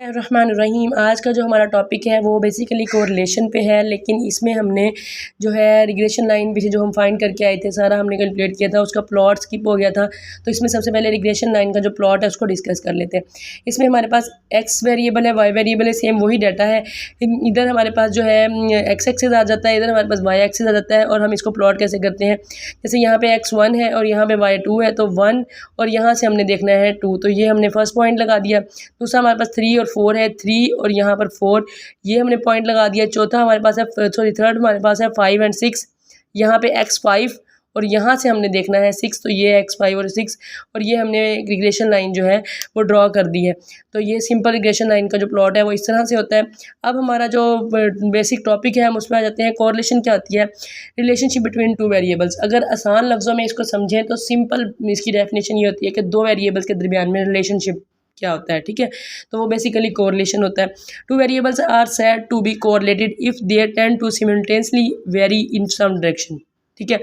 रहमानुर्रहीम। आज का जो हमारा टॉपिक है वो बेसिकली कोरिलेशन पे है, लेकिन इसमें हमने जो है रिग्रेशन लाइन पीछे जो हम फाइंड करके आए थे सारा हमने कैलकुलेट किया था, उसका प्लॉट स्किप हो गया था। तो इसमें सबसे पहले रिग्रेशन लाइन का जो प्लॉट है उसको डिस्कस कर लेते हैं। इसमें हमारे पास एक्स वेरिएबल है, वाई वेरिएबल है, सेम वही डाटा है। इधर हमारे पास जो है एक्स एक्सिस आ जाता है, इधर हमारे पास वाई एक्सिस आ जाता है। और हम इसको प्लॉट कैसे करते हैं, जैसे यहाँ पे x1 है और यहाँ पे y2 है, तो 1 और यहाँ से हमने देखना है 2, तो ये हमने फर्स्ट पॉइंट लगा दिया। दूसरा हमारे पास 3 और 4 है, 3 और यहाँ पर 4, ये हमने पॉइंट लगा दिया। चौथा हमारे पास है थर्ड हमारे पास है 5 और 6, यहाँ पे x5 और यहाँ से हमने देखना है 6, तो ये x5 और 6 और ये हमने रिग्रेशन लाइन जो है वो ड्रॉ कर दी है। तो ये सिंपल रिग्रेशन लाइन का जो प्लॉट है वो इस तरह से होता है। अब हमारा जो बेसिक टॉपिक है हम उसमें आ जाते हैं। कोरिलेशन क्या होती है? Relationship between two variables. अगर आसान लफ्ज़ों में इसको समझें तो सिंपल इसकी डेफिनेशन ये होती है कि दो वेरिएबल्स के दरमियान में रिलेशनशिप क्या होता है, ठीक है। तो वो बेसिकली कोरिलेशन होता है। Two variables are said to be correlated if they tend to simultaneously vary in some direction, ठीक है।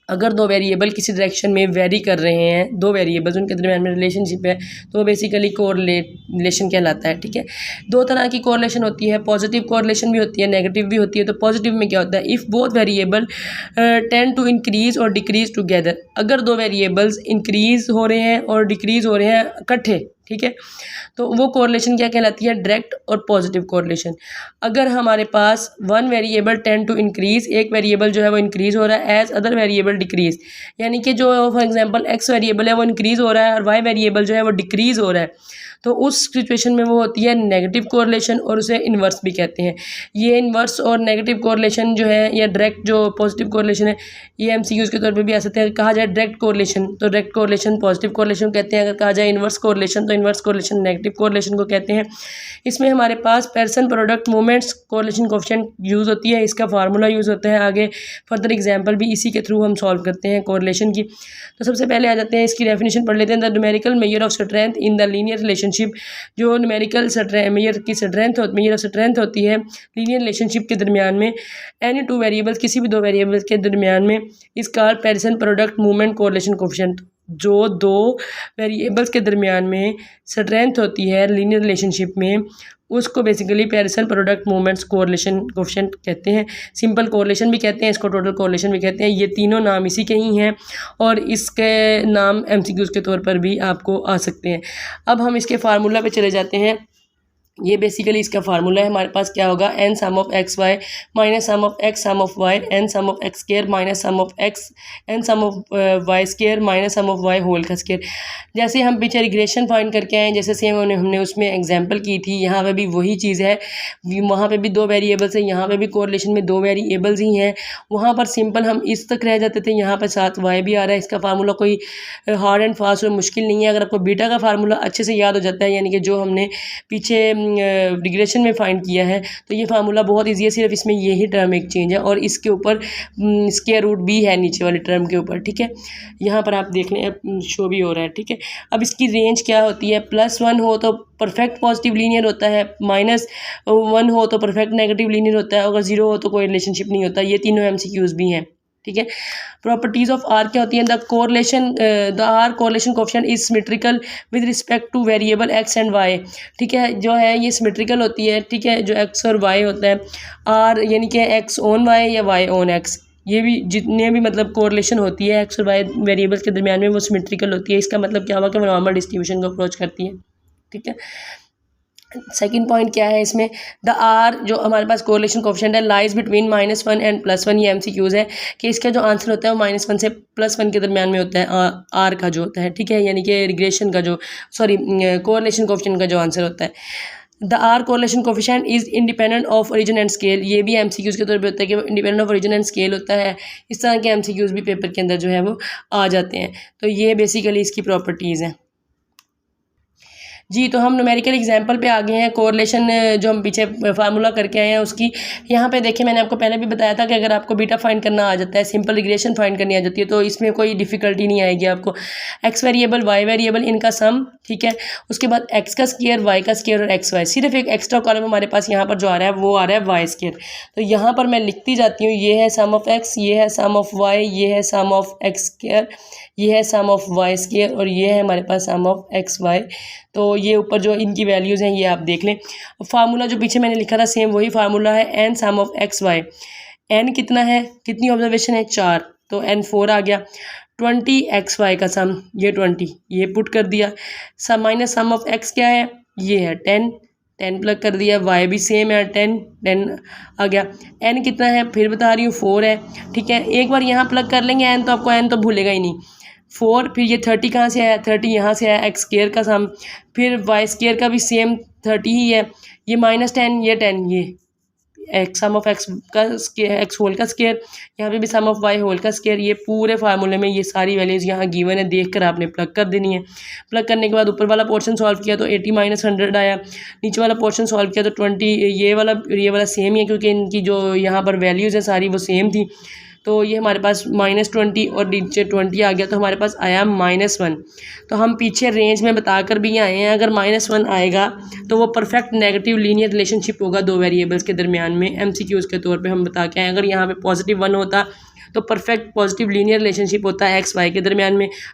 अगर दो वेरिएबल किसी डायरेक्शन में वेरी कर रहे हैं, दो वेरिएबल्स उनके दरमियान में रिलेशनशिप है, तो वो बेसिकली कोरिलेशन कहलाता है, ठीक है। दो तरह की कोरिलेशन होती है, पॉजिटिव कोरिलेशन भी होती है, नेगेटिव भी होती है। तो पॉजिटिव में क्या होता है? If both variable tend to increase और डिक्रीज टुगेदर। अगर दो वेरिएबल्स इंक्रीज हो रहे हैं और डिक्रीज हो रहे हैं इकट्ठे, ठीक है, तो वो कोरिलेशन क्या कहलाती है? डायरेक्ट और पॉजिटिव कोरिलेशन। अगर हमारे पास one variable tend to increase, एक वेरिएबल जो है वो इंक्रीज हो रहा है एज अदर वेरिएबल डिक्रीज, यानी कि जो फॉर एग्जांपल एक्स वेरिएबल है वो इंक्रीज हो रहा है और वाई वेरिएबल जो है वो डिक्रीज हो रहा है, तो उस सिचुएशन में वो होती है नेगेटिव कोरिलेशन और उसे इन्वर्स भी कहते हैं। ये इन्वर्स और नेगेटिव कोरिलेशन जो है या डायरेक्ट जो पॉजिटिव कोरिलेशन है, ये एमसीक्यूज़ के तौर पे भी आ सकते हैं। कहा जाए डायरेक्ट कोरिलेशन तो डायरेक्ट कोरिलेशन पॉजिटिव कोरिलेशन कहते हैं, अगर कहा जाए इन्वर्स कोरिलेशन तो इन्वर्स कोरिलेशन नेगेटिव कोरिलेशन को कहते हैं। इसमें हमारे पास Pearson product moments correlation coefficient use होती है, इसका फार्मूला यूज़ होता है। आगे फर्दर एग्जाम्पल भी इसी के थ्रू हम सॉल्व करते हैं कोरिलेशन की। तो सबसे पहले आ जाते हैं, इसकी डेफिनेशन पढ़ लेते हैं। The numerical measure of strength in the linear relationship, जो न्यूमेरिकल मेजर की मेजर ऑफ स्ट्रेंथ होती है लीनियर रिलेशनशिप के दरमियान में, एनी टू वेरिएबल्स, किसी भी दो वेरिएबल्स के दरमियान में, इस called Pearson product movement correlation coefficient. जो दो वेरिएबल्स के दरमियान में स्ट्रेंथ होती है लीनियर रिलेशनशिप में, उसको basically Pearson product movements correlation coefficient कहते हैं। सिंपल कोरिलेशन भी कहते हैं इसको, टोटल कोरिलेशन भी कहते हैं। ये तीनों नाम इसी के ही हैं और इसके नाम एमसीक्यूज़ के तौर पर भी आपको आ सकते हैं। अब हम इसके फार्मूला पे चले जाते हैं। ये बेसिकली इसका फार्मूला है। हमारे पास क्या होगा? N sum of x Y minus sum of X sum of Y, N sum of X square minus sum of X, N sum of Y square minus sum of Y whole का square. जैसे हम पीछे regression find करके आए, जैसे same हमने उसमें example की थी, यहाँ पे भी वही चीज़ है। वहाँ पे भी दो वेरिएबल्स हैं, यहाँ पे भी कोरिलेशन में दो वेरिएबल्स ही हैं। वहाँ पर सिंपल हम इस तक रह जाते थे, यहाँ पर साथ वाई भी आ रहा है। इसका फार्मूला कोई हार्ड एंड फास्ट और मुश्किल नहीं है। अगर आपको बीटा का फार्मूला अच्छे से याद हो जाता है, यानी कि जो हमने पीछे रिग्रेशन में फाइंड किया है, तो ये फार्मूला बहुत इजी है। सिर्फ इसमें यही टर्म एक चेंज है और इसके ऊपर स्क्वायर रूट भी है नीचे वाले टर्म के ऊपर, ठीक है। यहाँ पर आप देख लें शो भी हो रहा है, ठीक है। अब इसकी रेंज क्या होती है? +1 हो तो परफेक्ट पॉजिटिव लीनियर होता है, -1 हो तो परफेक्ट नेगेटिव लीनियर होता है, अगर 0 हो तो कोई रिलेशनशिप नहीं होता। ये तीनों एमसीक्यूज़ भी हैं, ठीक है। प्रॉपर्टीज़ ऑफ आर क्या होती हैं? The R correlation coefficient is symmetrical with respect to variable X and Y, ठीक है। जो है ये सिमेट्रिकल होती है, ठीक है, जो एक्स और वाई होता है। आर यानी कि एक्स ऑन वाई या वाई ऑन एक्स, ये भी जितने भी मतलब कोरिलेशन होती है एक्स और वाई वेरिएबल्स के दरमियान में, वो सिमेट्रिकल होती है। इसका मतलब क्या हुआ कि वो नॉर्मल डिस्ट्रीब्यूशन को अप्रोच करती है, ठीक है। सेकंड पॉइंट क्या है इसमें? द आर जो हमारे पास कोरिलेशन कोएफिशिएंट है लाइज बिटवीन -1 एंड +1। ये एमसीक्यूज़ है कि इसका जो आंसर होता है वो -1 से +1 के दरमियान में होता है, आर का जो होता है, ठीक है, यानी कि रिग्रेशन का जो कोरिलेशन कोएफिशिएंट का जो आंसर होता है। The R correlation coefficient is independent of origin and scale. ये भी एमसीक्यूज़ के तौर पे होता है कि independent of origin and scale होता है। इस तरह के एमसीक्यूज़ भी पेपर के अंदर जो है वो आ जाते हैं। तो ये बेसिकली इसकी प्रॉपर्टीज़ हैं जी। तो हम न्यूमेरिकल एग्जांपल पे आ गए हैं। कोरिलेशन जो हम पीछे फार्मूला करके आए हैं उसकी, यहाँ पे देखिए मैंने आपको पहले भी बताया था कि अगर आपको बीटा फाइंड करना आ जाता है, सिंपल रिग्रेशन फाइंड करनी आ जाती है, तो इसमें कोई डिफिकल्टी नहीं आएगी आपको। एक्स वेरिएबल वाई वेरिएबल इनका सम, ठीक है। उसके बाद एक्स का स्क्वायर, वाई का स्क्वायर और एक्स वाई, सिर्फ एक एक्स्ट्रा कॉलम हमारे पास यहाँ पर जो आ रहा है वो आ रहा है वाई स्क्वायर। तो यहाँ पर मैं लिखती जाती हूँ, ये है सम ऑफ एक्स, ये है सम ऑफ वाई, ये है सम ऑफ एक्स स्क्वायर, ये है सम ऑफ वाई स्क्वायर और ये है हमारे पास सम ऑफ एक्स वाई। तो ये ऊपर जो इनकी वैल्यूज़ हैं ये आप देख लें। फार्मूला जो पीछे मैंने लिखा था सेम वही फार्मूला है, n sum of x y. N कितना है, कितनी ऑब्जर्वेशन है, 4, तो एन 4 आ गया। 20 एक्स वाई का सम, ये 20 ये पुट कर दिया। सम माइनस सम ऑफ एक्स क्या है, ये है 10, 10 प्लग कर दिया। वाई भी सेम है, 10 10 आ गया। एन कितना है, फिर बता रही हूँ 4 है, ठीक है। एक बार यहाँ प्लग कर लेंगे एन, तो आपको एन तो भूलेगा ही नहीं। 4, फिर ये 30 कहाँ से आया, 30 यहाँ से आया, एक्स स्क्वायर का सम, फिर वाई स्क्वायर का भी सेम 30 ही है। ये -10, ये 10, ये एक्स सम ऑफ एक्स का एक्स होल का स्क्वायर, यहाँ पे भी सम ऑफ वाई होल का स्क्वायर। ये पूरे फार्मूले में ये सारी वैल्यूज़ यहाँ गिवन है, देखकर आपने प्लग कर देनी है। प्लग करने के बाद ऊपर वाला पोर्शन सॉल्व किया तो 80 - 100 आया। नीचे वाला पोर्शन सॉल्व किया तो 20, ये वाला सेम ही है क्योंकि इनकी जो यहाँ पर वैल्यूज़ है सारी वो सेम थी। तो ये हमारे पास -20 और नीचे 20 आ गया, तो हमारे पास आया -1। तो हम पीछे रेंज में बताकर भी आए हैं, अगर -1 आएगा तो वो परफेक्ट नेगेटिव लीनियर रिलेशनशिप होगा दो वेरिएबल्स के दरमियान में। एमसीक्यूज़ के तौर पे हम बता के आए, अगर यहाँ पे +1 होता तो परफेक्ट पॉजिटिव लीनियर रिलेशनशिप होता है एक्स वाई के दरमियान में।